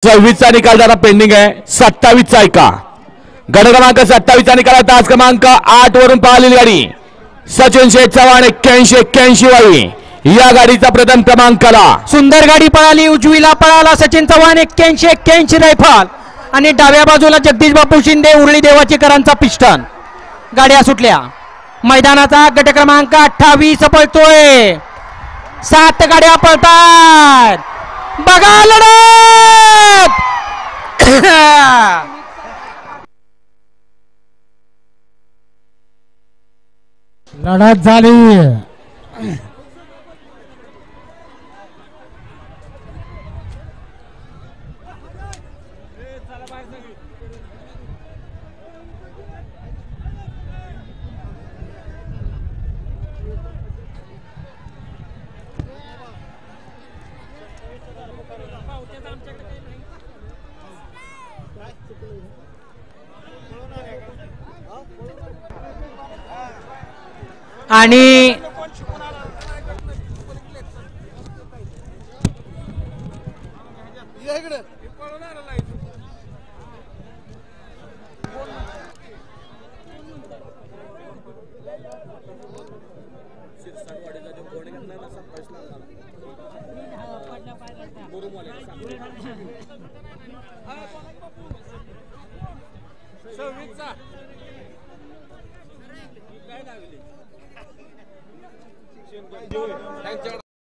26चा निकाल जरा पेंडिंग आहे. 27चा ऐका. गट क्रमांक 27चा निकाल तास क्रमांक 8 वरून पाहिलेली गाडी सचिन शेठ चव्हाण 81 वाई या गाडीचा प्रथम क्रमांकाला. सुंदर गाडी पळाली. उजवीला पळाला सचिन चव्हाण 81 रायफल आणि डाव्या बाजूला जगदीश बापू शिंदे उरळी देवाचीकरांचा पिस्टन. गाड्या सुटल्या. मैदानाचा गट क्रमांक 28 पळतोय. 7 गाड्या पळतात. बघा लढत. लढत झाली. आणि